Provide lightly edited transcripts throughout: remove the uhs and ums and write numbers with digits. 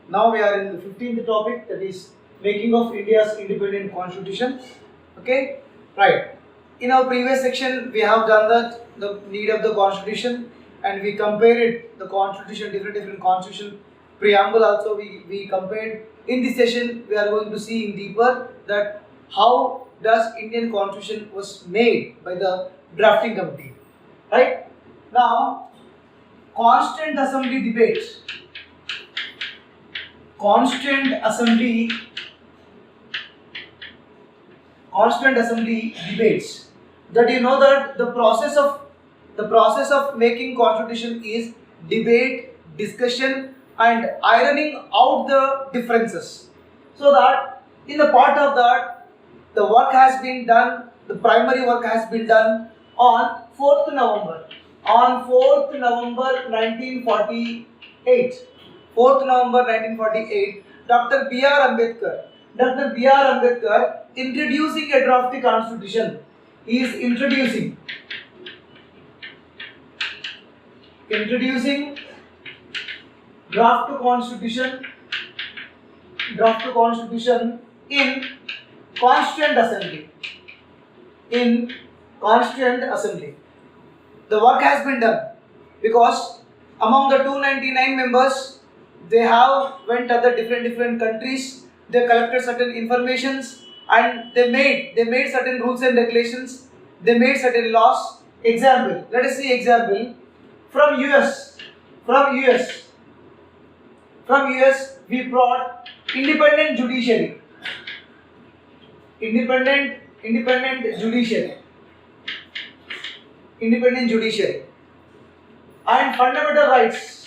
Now we are in the 15th topic, that is making of India's independent constitution. Okay, right. In our previous section, we have done the need of the constitution, and we compared the constitution, different constitution preamble. Also, we compared. In this session, we are going to see in deeper that how does Indian constitution was made by the drafting committee. Right now, constant assembly debates. Constant assembly debates. That you know that the process of making constitution is debate, discussion, and ironing out the differences. So that in the part of that, the work has been done. The primary work has been done on 4th November. On 4th November 1948. 4th November 1948, Dr. B.R. Ambedkar introducing a draft constitution. He is introducing draft constitution in Constituent Assembly. The work has been done because among the 299 members, they have went to the different countries. They collected certain informations and they made certain rules and regulations. They made certain laws. Example, let us see example from US. From US, we brought independent judiciary. Independent judiciary. And fundamental rights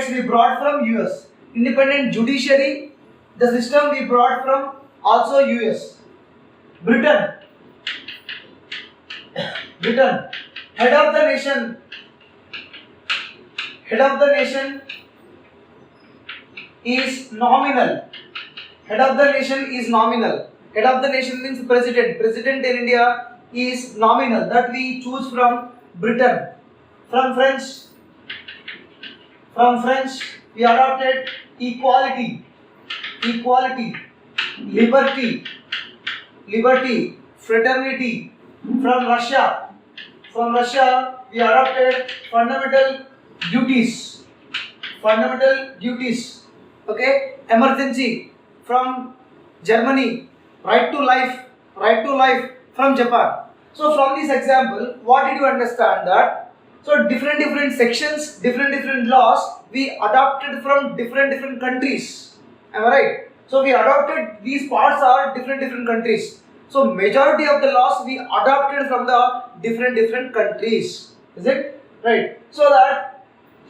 we brought from US. Independent judiciary, the system we brought from also US. Britain, head of the nation is nominal. Head of the nation means president. President in India is nominal, that we choose from Britain. From French, we adopted equality, liberty, fraternity. From Russia, we adopted fundamental duties. Okay, emergency. From Germany, right to life. From Japan. So from this example, what did you understand that? So different sections, different laws we adopted from different countries. Am I right? So we adopted, these parts are different countries. So majority of the laws we adopted from the different countries. Is it right? So that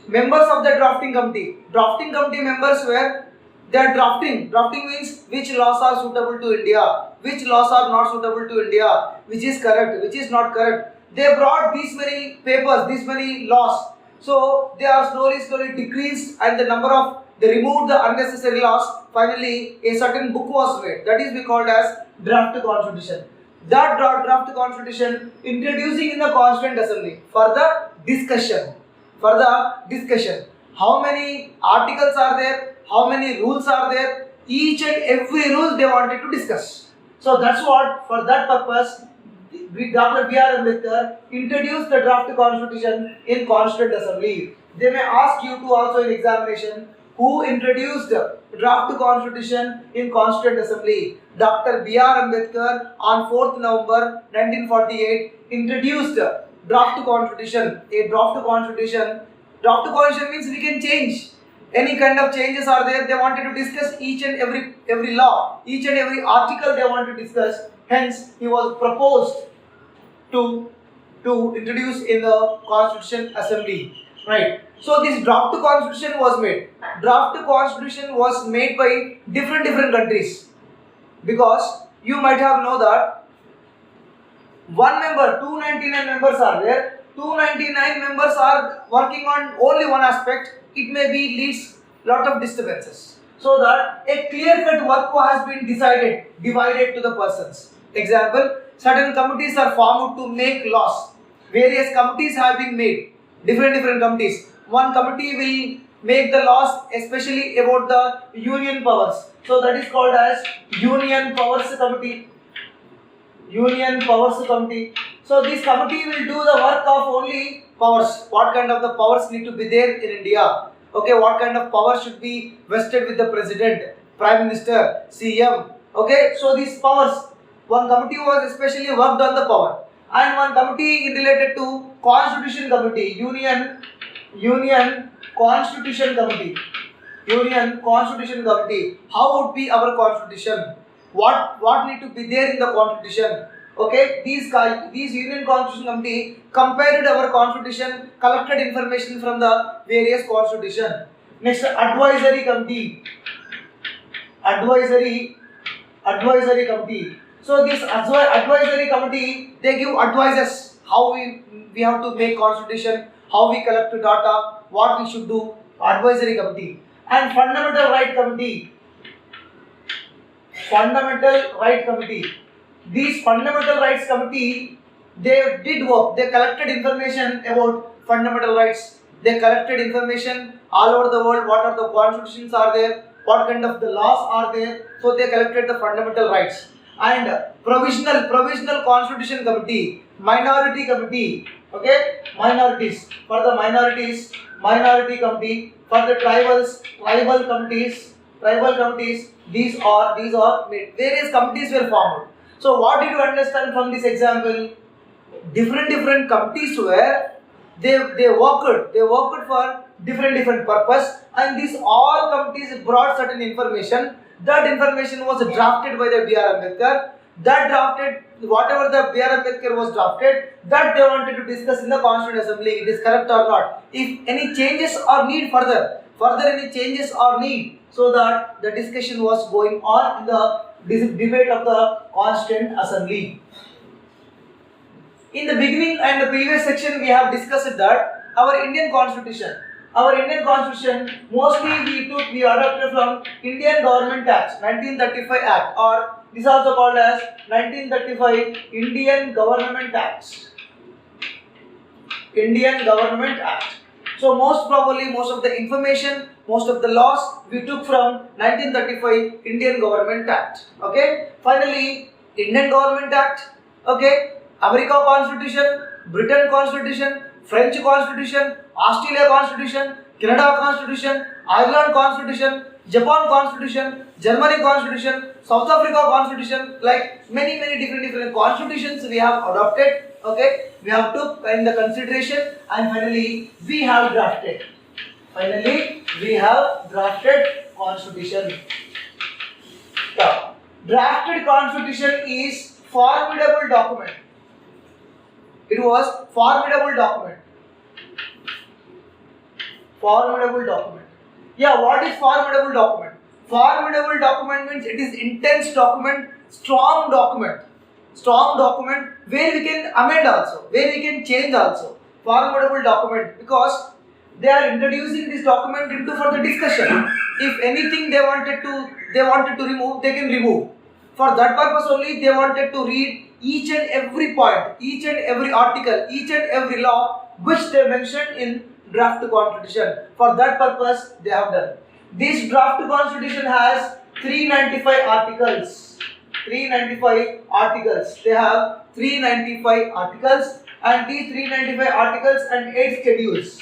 members of the drafting committee members were, they are drafting. Drafting means which laws are suitable to India, which laws are not suitable to India, which is correct, which is not correct. They brought these many papers, these many laws. So they are slowly decreased, and the number of, they removed the unnecessary laws. Finally, a certain book was made. That is we called as draft constitution. That draft constitution introducing in the Constituent Assembly for the discussion. How many articles are there? How many rules are there? Each and every rule they wanted to discuss. So that's what, for that purpose, Dr. B.R. Ambedkar introduced the draft constitution in Constituent Assembly. They may ask you to also in examination, who introduced the draft constitution in Constituent Assembly? Dr. B.R. Ambedkar on 4th November 1948 introduced the draft constitution. Draft constitution means we can change. Any kind of changes are there, they wanted to discuss each and every law, each and every article they want to discuss. Hence, he was proposed to introduce in the Constitution Assembly. Right. So this draft constitution was made. Draft constitution was made by different countries, because you might have know that 299 members are there. 299 members are working on only one aspect. It may be leads lot of disturbances. So that a clear-cut work has been divided to the persons. Example, certain committees are formed to make laws. Various committees have been made. Different committees. one committee will make the laws especially about the union powers. So that is called as Union Powers Committee. Union Powers Committee. So this committee will do the work of only powers. What kind of the powers need to be there in India? Okay, what kind of power should be vested with the president, prime minister, CM? Okay, so these powers, one committee was especially worked on the power, and one committee related to Constitution Committee, Union Constitution Committee, Union Constitution Committee. How would be our constitution? What need to be there in the constitution? Okay, these Union Constitution Committee compared our constitution, collected information from the various constitution. Next, Advisory Committee. Advisory Committee. So this advisory committee, they give advices how we have to make constitution, how we collect data, what we should do. Advisory Committee. And Fundamental Right Committee. Fundamental Right Committee. These Fundamental Rights Committee, they did work. They collected information about fundamental rights. They collected information all over the world. What are the constitutions are there? What kind of the laws are there? So they collected the fundamental rights. And Provisional Constitution Committee, Minority Committee. Okay, minorities. For the minorities, Minority Committee. For the tribals, Tribal Committees. These are various committees were formed. So what did you understand from this example? Different committees were they worked for different purpose, and these all committees brought certain information. That information was drafted by the B.R. Ambedkar. That drafted whatever the B.R. Ambedkar was drafted, that they wanted to discuss in the Constituent Assembly. It is correct or not? If any changes are need further any changes are need, so that the discussion was going on in the debate of the Constituent Assembly. In the beginning and the previous section, we have discussed that our Indian Constitution mostly we adopted from Indian Government Act, 1935 Act, or this is also called as 1935 Indian Government Act. Indian Government Act. So most probably most of the information, most of the laws we took from 1935 Indian Government Act. Okay. Finally, Indian Government Act. Okay. America Constitution, Britain Constitution, French Constitution, Australia Constitution, Canada Constitution, Ireland Constitution, Japan Constitution, Germany Constitution, South Africa Constitution, like many different constitutions we have adopted. Okay, we have took in the consideration, and finally we have drafted. Constitution. Now, drafted constitution is formidable document. It was formidable document. Yeah, what is formidable document? Formidable document means it is intense document, strong document where we can amend also, where we can change also. Formidable document, because they are introducing this document into further discussion. If anything they wanted to remove, they can remove. For that purpose only, they wanted to read each and every point, each and every article, each and every law which they mentioned in draft constitution. For that purpose they have done. This draft constitution has 395 articles. 395 articles. They have 395 articles, and these 395 articles and 8 schedules.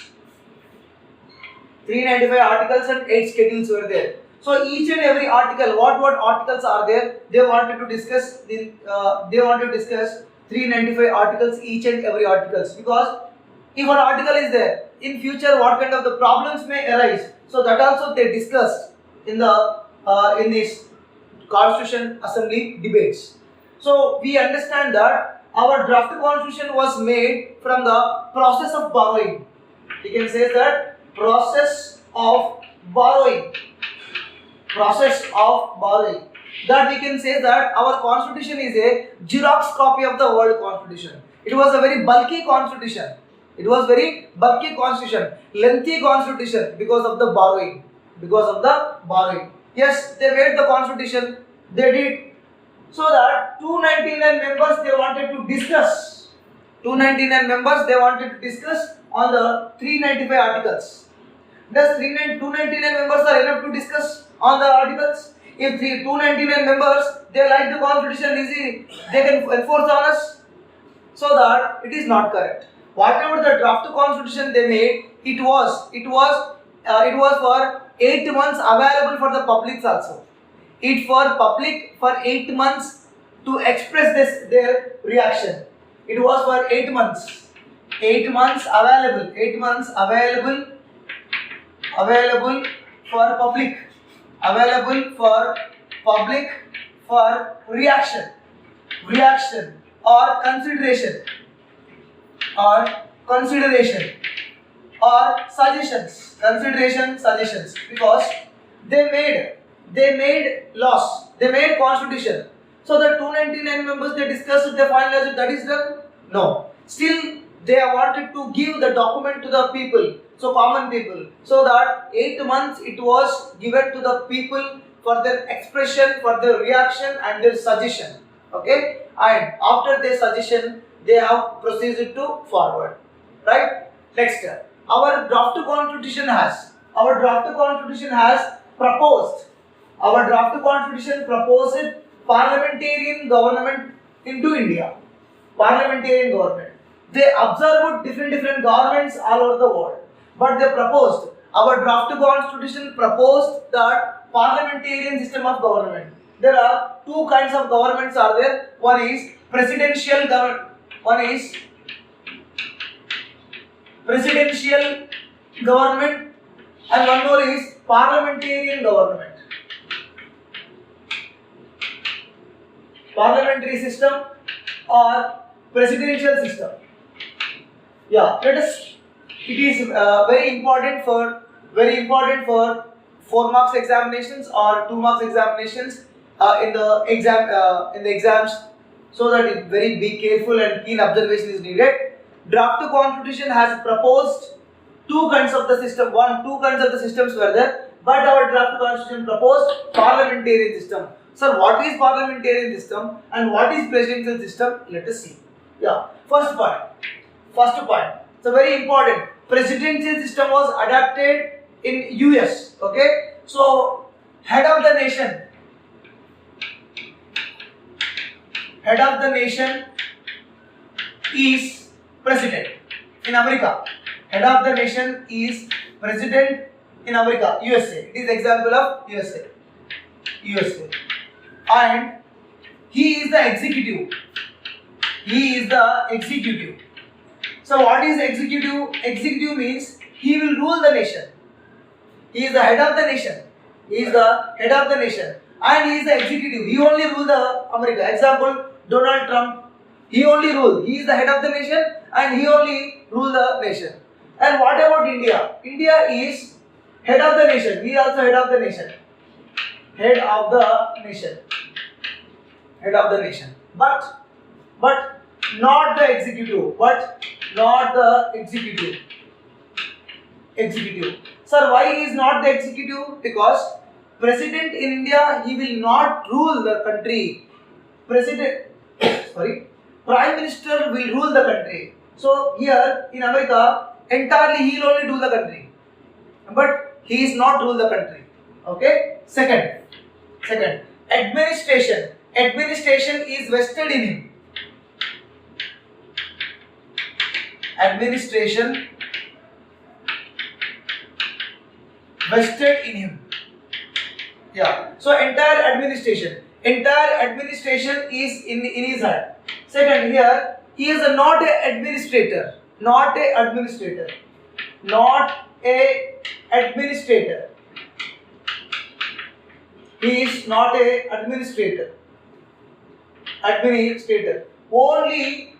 395 articles and 8 schedules were there. So each and every article, what articles are there? They wanted to discuss 395 articles, each and every articles, because if an article is there, in future what kind of the problems may arise. So that also they discussed in this Constitution Assembly debates. So we understand that our draft constitution was made from the process of borrowing. You can say that process of borrowing. That we can say that our constitution is a Xerox copy of the world constitution. It was a very bulky constitution. Lengthy constitution because of the borrowing. Yes, they made the constitution. They did so that 299 members they wanted to discuss. on the 395 articles. Does 299 members are enough to discuss on the articles? If 299 members, they like the constitution easy, they can enforce on us. So that it is not correct. Whatever the draft constitution they made, it was for 8 months available for the publics also. It for public for 8 months to express their reaction. It was for 8 months. 8 months available. 8 months available for public. Available for public for reaction or consideration or suggestions, because they made laws, they made constitution. So the 299 members, they discussed, they finalized it, that is done? No. Still they wanted to give the document to the people, so common people, so that 8 months it was given to the people for their expression, for their reaction and their suggestion. Okay, and after their suggestion they have proceeded to forward. Right? Next, our draft constitution has proposed. Our draft constitution proposed parliamentarian government into India. Parliamentarian government. They observed different governments all over the world, but they proposed. Our draft constitution proposed that parliamentarian system of government. There are two kinds of governments are there. One is presidential government. One is presidential government and one more is parliamentarian government. Parliamentary system or presidential system. Yeah, let us. It is very important for 4 marks examinations or 2 marks examinations in the exams, so that it very be careful and keen observation is needed. Draft constitution has proposed two kinds of the system. Two kinds of the systems were there, but our draft constitution proposed parliamentarian system. Sir, what is parliamentarian system and what is presidential system? Let us see. Yeah, first point. It's very important. Presidential system was adopted in US. Okay, so head of the nation is president in America. Head of the nation is president in America, USA. It is example of USA. And he is the executive. So what is executive? Executive means he will rule the nation. He is the head of the nation. And he is the executive. He only rule the America. Example, Donald Trump. He only rule. He is the head of the nation and he only rule the nation. And what about India? India is head of the nation. He is also head of the nation. But not the executive. Sir, why he is not the executive? Because president in India, he will not rule the country. Prime minister will rule the country. So here in America, entirely he will only rule the country, but he is not rule the country. Okay. Second, administration. Administration is vested in him. Administration vested in him. Yeah. So entire administration is in his hand. Second, here he is not a administrator. He is not a administrator. Only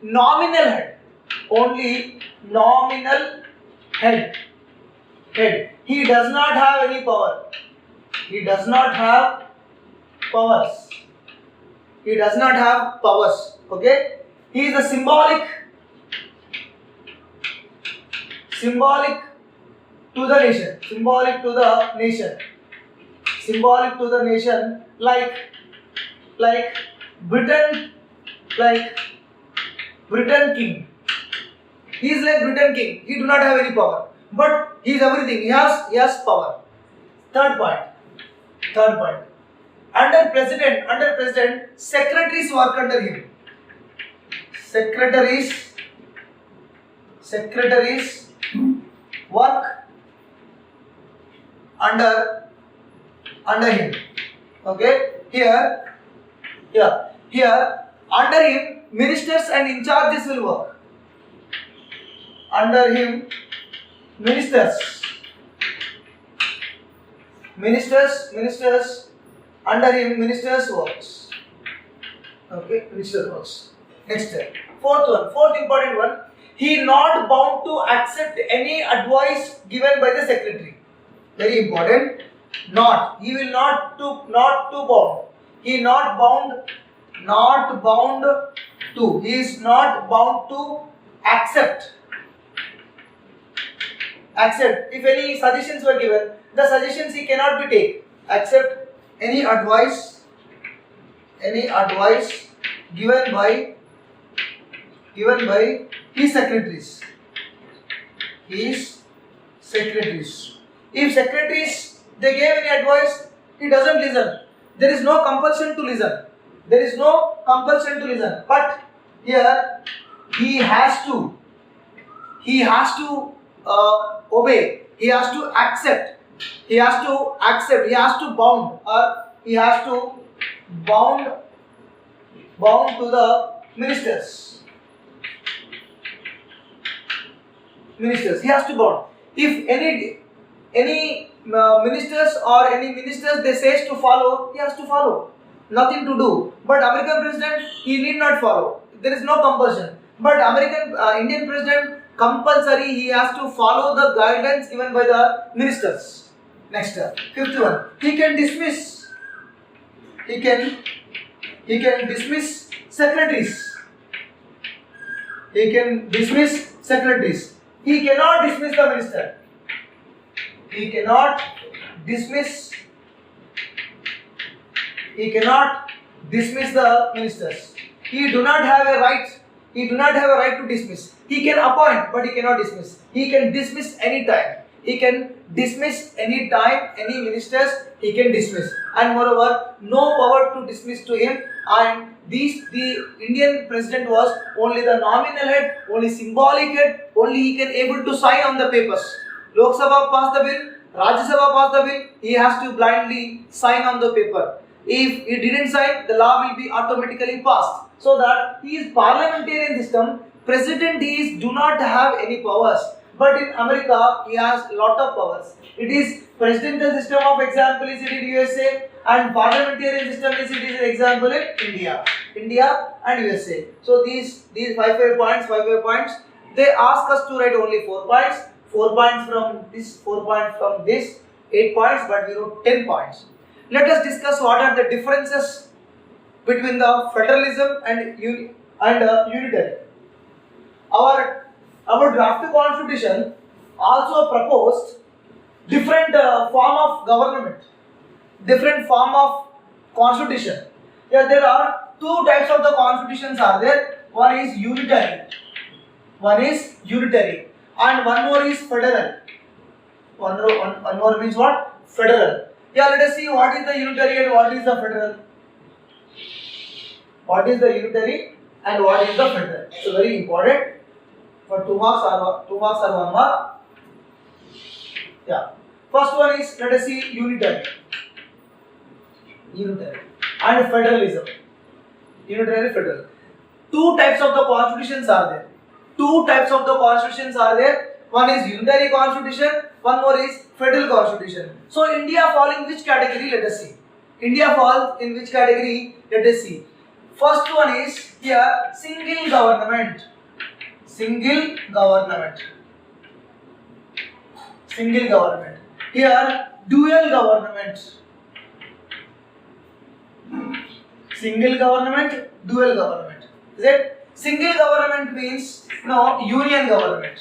nominal head. He does not have any power. He does not have powers. Okay. He is a symbolic to the nation. Like Britain king. He is like Britain king. He do not have any power, but he is everything. He has power. Third point. Under president, secretaries work under him. Secretaries work under him. Okay. Here under him, ministers and in charges will work. Under him, ministers under him, ministers works. Okay, minister works. Next, fourth important one. He not bound to accept any advice given by the secretary. Very important. Not. He will not to bound. He not bound to. He is not bound to accept. If any suggestions were given, the suggestions he cannot be take. Accept any advice given by his secretaries. If secretaries they gave any advice, he doesn't listen. There is no compulsion to listen. But here he has to obey. He has to accept. He has to bound, or he has to bound to the ministers. He has to bound. If any ministers or any ministers they says to follow, he has to follow. Nothing to do. But American president, he need not follow. There is no compulsion. But Indian president, compulsory, he has to follow the guidelines given by the ministers. Next, fifth one. He can dismiss secretaries. He cannot dismiss the minister. He cannot dismiss the ministers. He do not have a right to dismiss. He can appoint, but he cannot dismiss. He can dismiss any time. Any ministers he can dismiss. And moreover, no power to dismiss to him. And the Indian president was only the nominal head, only symbolic head, only he can able to sign on the papers. Lok Sabha passed the bill, Rajya Sabha passed the bill, he has to blindly sign on the paper. If he didn't sign, the law will be automatically passed. So that he is parliamentarian system. President do not have any powers. But in America, he has lot of powers. It is presidential system of example is it in USA, and parliamentarian system is it is an example in India and USA. So these 5 points. They ask us to write only 4 points. 4 points from this, 4 points from this, 8 points, but we wrote 10 points. Let us discuss what are the differences between the federalism and unitary. Our draft constitution also proposed different form of government, different form of constitution. Yeah, there are 2 types of the constitutions are there. One is unitary, and one more is federal. One more means what? Federal. Yeah, let us see what is the unitary and what is the federal. What is the unitary and what is the federal? So very important. For 2 marks or 1 mark. Yeah. First one is, let us see, unitary and federalism. Unitary, federal. 2 types of the constitutions are there. One is unitary constitution, one more is federal constitution. So India fall in which category? Let us see. India falls in which category? Let us see. First one is here single government. Here dual government. Single government, dual government. Is it? Single government means union government.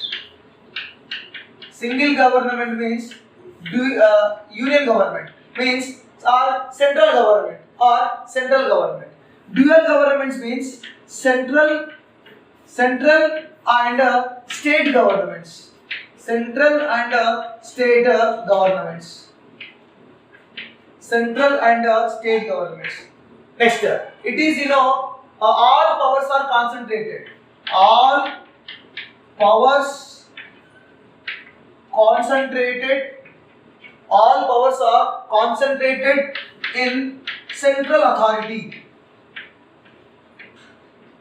Single government means union government means central government. Dual government means central and state governments. Central and state governments. Central and state governments. Next, it is all powers are concentrated. All powers concentrated. All powers are concentrated in central authority.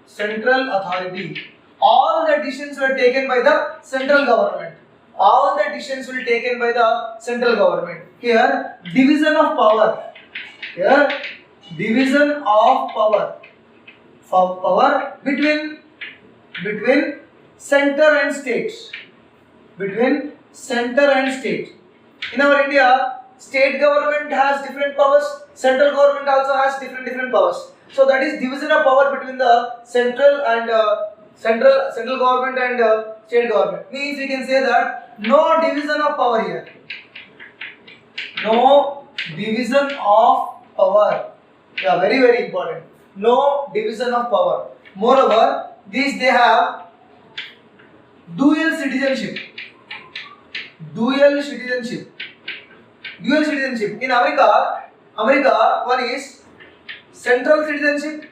Central authority. All the decisions were taken by the central government. All the decisions will be taken by the central government. Here, division of power. Here, division of power. For power between center and states. Between center and state. In our India, state government has different powers. Central government also has different powers. So that is division of power between the central and central government and state government. Means we can say that no division of power here. No division of power. Yeah, very important. No division of power. Moreover, these they have dual citizenship. Dual citizenship. Dual citizenship. In America, one is central citizenship,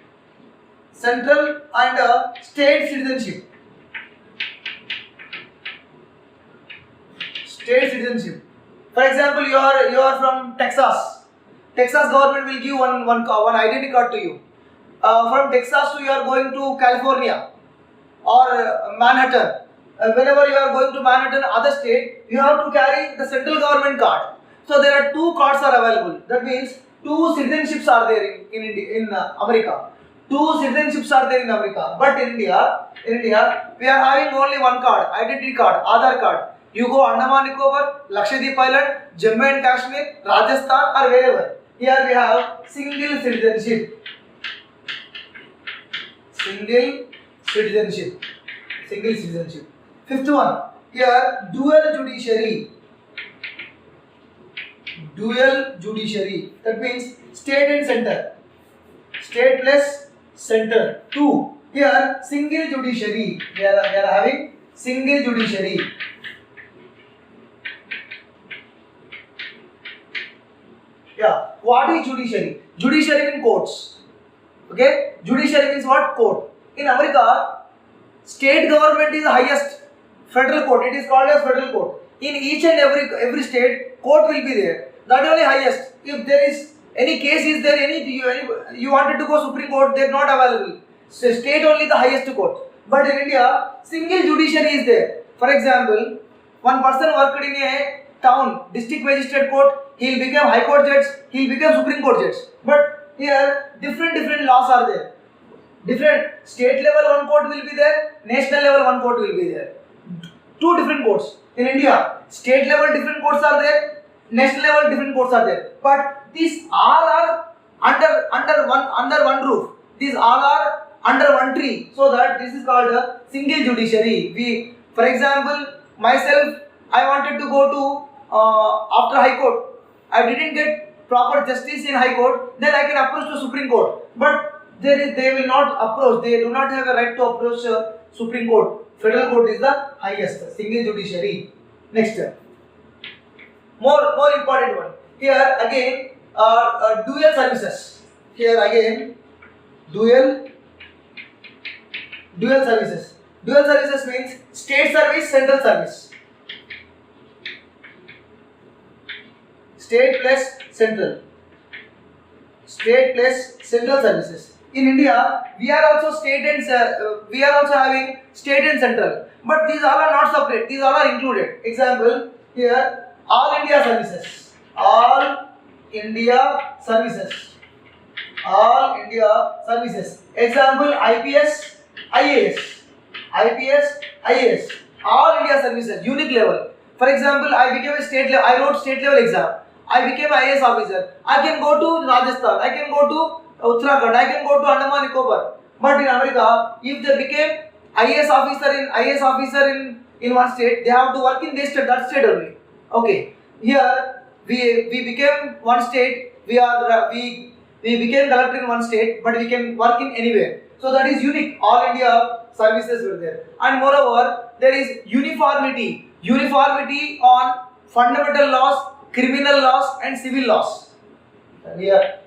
central and state citizenship. State citizenship. For example, you are from Texas. Texas government will give one identity card to you. From Texas you are going to California or Manhattan. Whenever you are going to Manhattan, other state, you have to carry the central government card. So there are two cards are available. That means two citizenships are there in America. Two citizenships are there in America. But in India, we are having only one card, identity card, Aadhaar card. You go Andaman Nicobar, Lakshadweep Island, Jammu and Kashmir, Rajasthan or wherever. Here we have single citizenship. Single citizenship. Single citizenship. Fifth one. Here dual judiciary. Dual judiciary. That means state and center. State plus center. 2. Here single judiciary. We are having single judiciary. Yeah. What is judiciary? Judiciary means courts. Okay. Judiciary means what? Court. In America, state government is the highest. Federal court. It is called as federal court. In each and every state, court will be there. That is only highest. If there is any case, is there you wanted to go Supreme Court, they are not available. So state only the highest court. But in India, single judiciary is there. For example, one person worked in a town, district magistrate court, he will become high court judge, he will become Supreme Court judge. But here, different laws are there. Different state level one court will be there, national level one court will be there. Two different courts. In India, state level different courts are there, national level different courts are there. But these all are under one roof. These all are under one tree. So that this is called a single judiciary. For example, myself, I wanted to go to after High Court. I didn't get proper justice in High Court. Then I can approach to Supreme Court. But they will not approach. They do not have a right to approach Supreme Court. Federal court is the highest, single judiciary. Next, more important one. Here again, dual services. Here again, dual services. Dual services means state service, central service. State plus central. State plus central services. In India, we are also having state and central, but these all are not separate. These all are included. Example here, all India services. All India services. All India services. Example IPS, IAS. IPS, IAS. All India services. Unique level. For example, I became a state level. I wrote state level exam. I became IAS officer. I can go to Rajasthan. I can go to Uttarakhand, I can go to Andaman Nicobar. But in America, if they became IAS officer in one state, they have to work in this state, that state only. Okay. Here we became one state. We became collector in one state, but we can work in anywhere. So that is unique. All India services were there. And moreover, there is uniformity on fundamental laws, criminal laws and civil laws. And here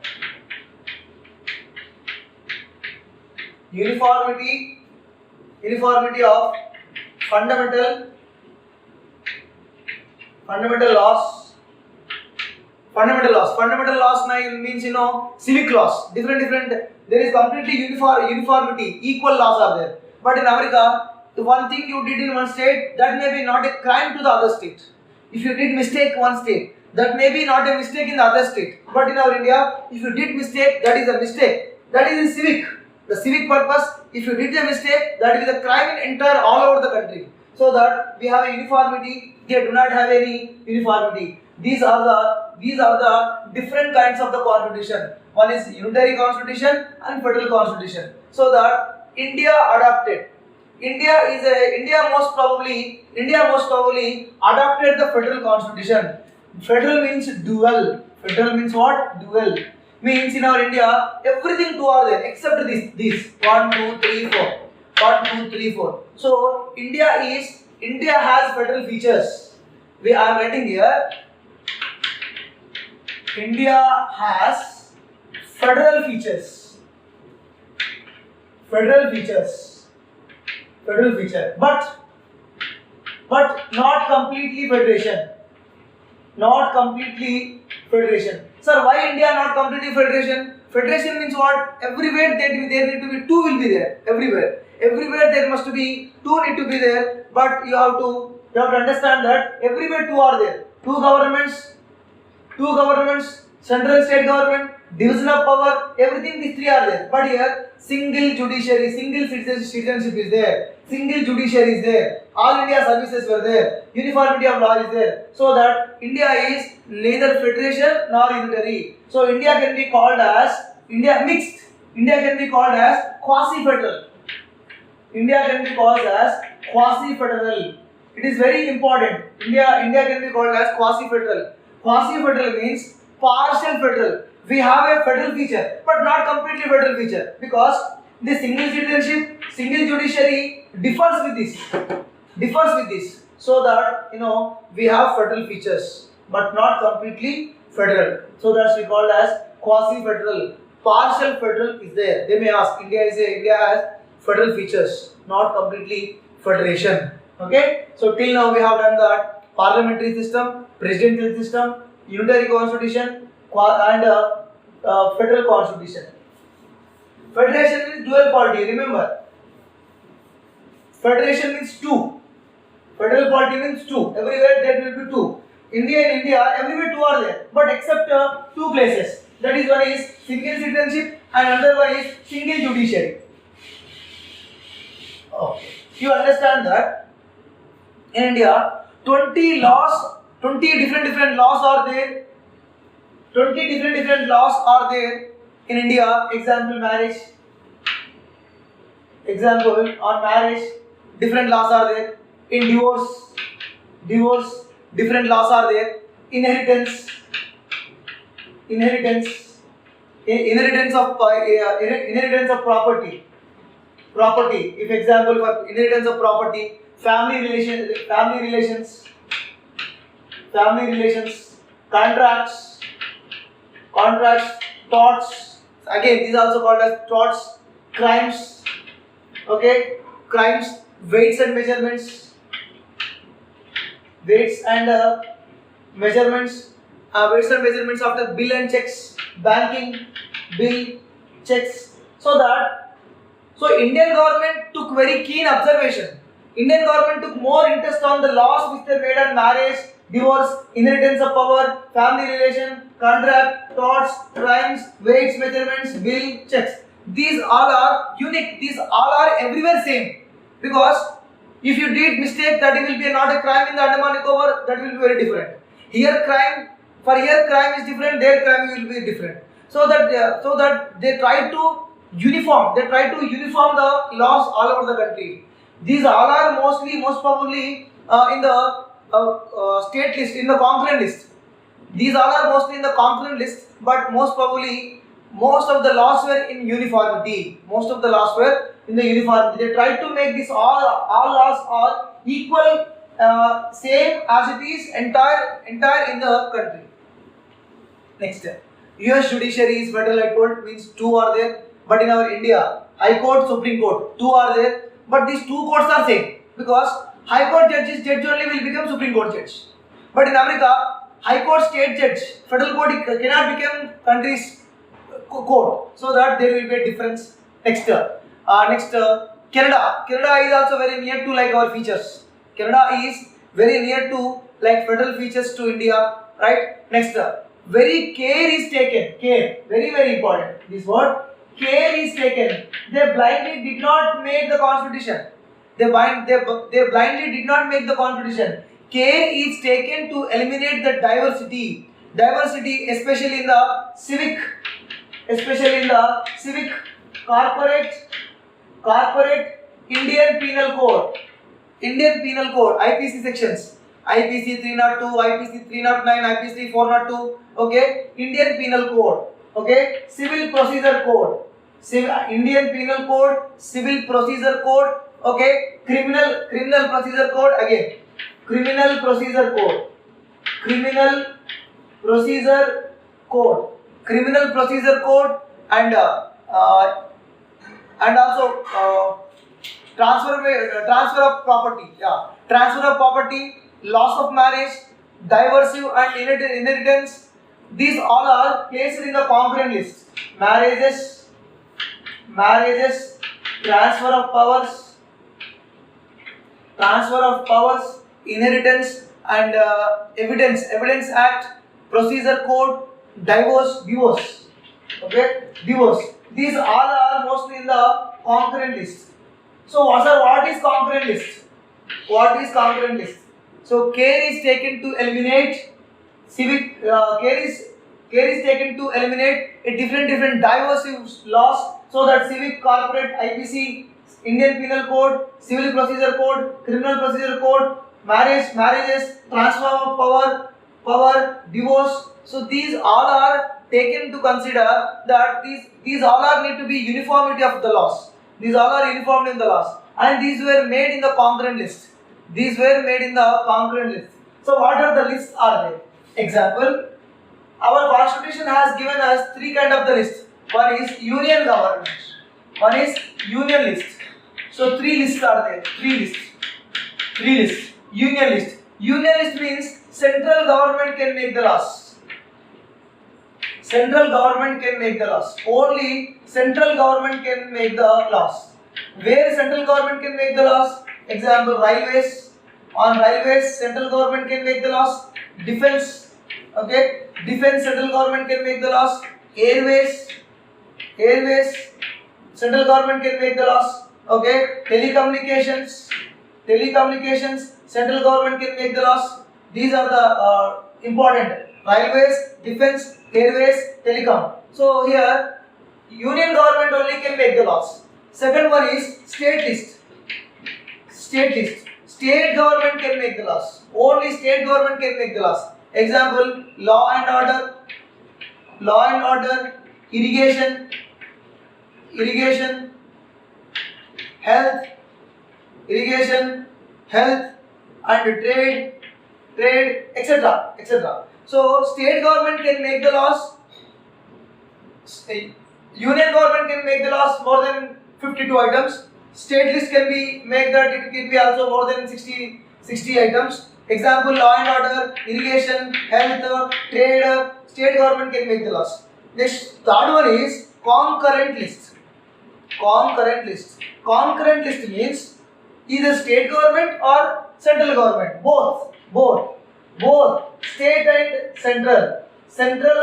uniformity of fundamental laws. Fundamental laws means civic laws. Different. There is completely uniformity. Equal laws are there. But in America, one thing you did in one state, that may be not a crime to the other state. If you did mistake one state, that may be not a mistake in the other state. But in our India, if you did mistake, that is a mistake. That is in civic. The civic purpose. If you did a mistake, that is a crime in entire all over the country. So that we have a uniformity. They do not have any uniformity. These are the different kinds of the constitution. One is unitary constitution and federal constitution. So that India adopted. India most probably adopted the federal constitution. Federal means dual. Federal means what? Dual. Means in our India, everything two are there except this. 1, 2, 3, 4. 1, 2, 3, 4. So India has federal features. I am writing here. India has federal features. Federal feature. But not completely federation. Sir, why India not completely federation? Federation means what? Everywhere there need to be two will be there. Everywhere there must be two need to be there. But you have to understand that everywhere two are there. Two governments, central and state government, division of power, everything these three are there. But here, single judiciary, single citizenship is there. Single judiciary is there. All India services were there. Uniformity of law is there. So that India is neither federation nor unitary. So India can be called as mixed. India can be called as quasi-federal. It is very important. India can be called as quasi-federal. Quasi-federal means partial federal. We have a federal feature, but not completely federal feature, because the single citizenship, single judiciary differs with this. So that we have federal features, but not completely federal. So that's we called as quasi-federal. Partial federal is there. They may ask, India has federal features, not completely federation. Okay. So till now we have done that parliamentary system, presidential system, unitary constitution, and federal constitution. Federation means dual polity. Remember, federation means two. Federal polity means two. Everywhere there will be two. In India, everywhere two are there, but except two places. That is, one is single citizenship and another one is single judiciary. Okay. You understand that in India, 20 different laws are there. 20 different laws are there in India. Example on marriage, different laws are there. In divorce, different laws are there. Inheritance of property. If example for inheritance of property, family relations, contracts, torts. Again, these are also called as torts. Crimes. Okay, crimes. Weights and measurements. Weights and measurements of the bill and checks. Banking, bill, checks. So Indian government took very keen observation. Indian government took more interest on the laws which they made on marriage, divorce, inheritance of power, family relation, contract, torts, crimes, weights, measurements, bill, checks. These all are unique. These all are everywhere same. Because if you did mistake, that will be not a crime in the Andaman Nicobar. That will be very different. Here crime is different. There crime will be different. So that they try to uniform. They try to uniform the laws all over the country. These all are most probably in the state list, in the concurrent list. These all are mostly in the concurrent list, but most probably most of the laws were in uniformity. Most of the laws were in the uniformity. They tried to make this all laws are equal, same as it is entire in the country. Next, US Judiciary is Federal High Court, means two are there, but in our India, High Court, Supreme Court, two are there, but these two courts are same because High Court judge only will become Supreme Court judge. But in America, High Court state judge, Federal Court cannot become country's court, so that there will be a difference. Next, Canada. Canada is also very near to like our features. Canada is very near to like federal features to India, right? Next, very care is taken. Care, very important. This word care is taken. They blindly did not make the constitution. They blindly did not make the constitution. Care is taken to eliminate the diversity, especially in the civic, corporate Indian Penal Code, IPC sections, IPC 302, IPC 309, IPC 402, okay, Indian Penal Code, okay, Civil Procedure Code, Indian Penal Code, Civil Procedure Code, okay, Criminal Procedure Code, again, Criminal Procedure Code, and also transfer of property, loss of marriage, divorce and inheritance. These all are placed in the concurrent list. Marriages, transfer of powers, inheritance and evidence act, procedure code, divorce, okay, divorce. These all are mostly in the concurrent list. So what is concurrent list? So care is taken to eliminate civic, care is taken to eliminate a different diverse laws, so that civic, corporate, IPC, Indian Penal Code, Civil Procedure Code, Criminal Procedure Code, marriages, transfer of power, divorce. So these all are taken to consider that these all are need to be uniformity of the laws. These all are uniform in the laws, and these were made in the concurrent list. So what are the lists are there? Example, our constitution has given us three kind of the list. One is union government, one is union list. So three lists are there. Three lists. Union list means central government can make the laws. Only central government can make the laws. Where central government can make the laws? Example, railways. On railways, central government can make the laws. Defense, okay, central government can make the laws. Airways, central government can make the laws. Okay, telecommunications, central government can make the laws. These are the important: railways, defense, airways, telecom. So here, union government only can make the laws. Second one is state list. State government can make the laws. Only state government can make the laws. Example, law and order, irrigation, health, and trade, etc. So state government can make the laws. Union government can make the laws more than 52 items. State list can be make that it can be also more than 60 items. Example, law and order, irrigation, health, trade, state government can make the laws. Next, third one is concurrent list. Concurrent list means either state government or central government, both, state and central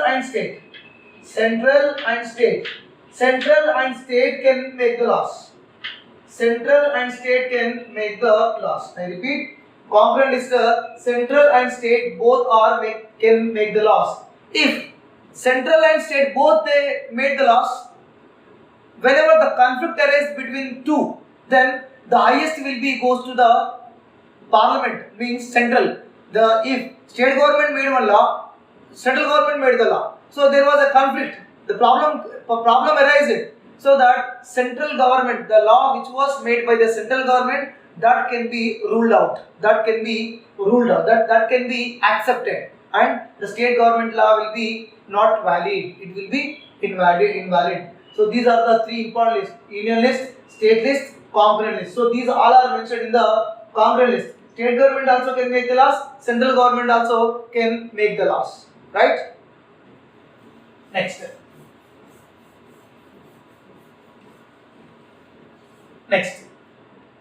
and state, central and state can make the laws. I repeat, concurrent list, central and state both can make the laws. If central and state both they made the laws, whenever the conflict arises between two, then the highest will be goes to the parliament, means central. If state government made one law, central government made the law, so there was a conflict. The problem arises. so that central government, the law which was made by the central government, that can be ruled out, that can be accepted, and the state government law will be not valid, it will be invalid. So these are the three important lists: union list, state list, concurrent list. So these all are mentioned in the concurrent list. State government also can make the laws, central government also can make the laws, right? Next.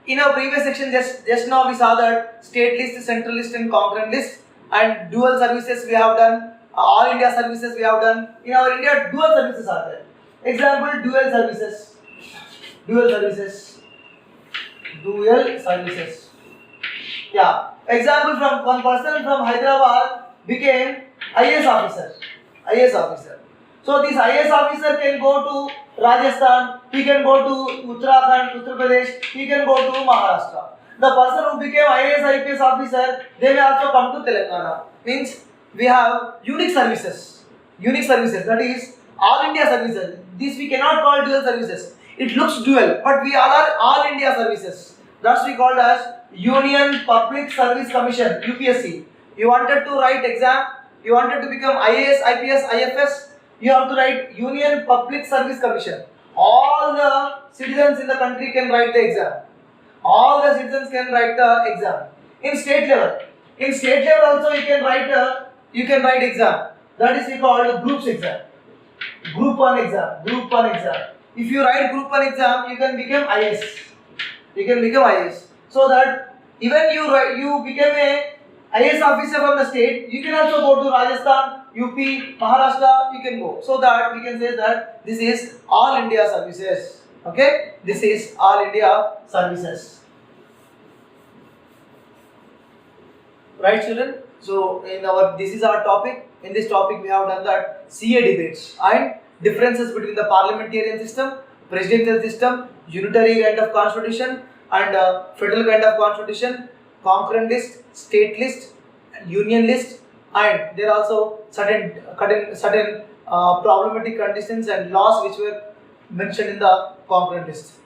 In our previous section, just now we saw that state list, central list, and concurrent list, and dual services we have done. All India services we have done. In our India, dual services are there. Example: dual services. Yeah. Example: from one person from Hyderabad became IAS officer. So this IAS officer can go to Rajasthan, he can go to Uttarakhand, Uttar Pradesh, he can go to Maharashtra. The person who became IAS IPS officer, they may also come to Telangana. Means we have unique services, that is all India services. This we cannot call dual services. It looks dual, but we are all India services. That's we called as Union Public Service Commission, UPSC. You wanted to write exam, you wanted to become IAS, IPS, IFS, you have to write Union Public Service Commission. All the citizens in the country can write the exam. In state level also you can write exam. That is called groups exam. Group 1 exam. If you write group 1 exam, you can become IAS. So that even you became a IAS officer from the state, you can also go to Rajasthan, UP, Maharashtra, you can go. So that we can say that this is all India services. Okay? This is all India services. Right, children? So this is our topic. In this topic we have done that CA debates and differences between the parliamentarian system, presidential system, unitary kind of constitution, and federal kind of constitution, concurrent list, state list, union list, and there are also certain problematic conditions and laws which were mentioned in the concurrent list.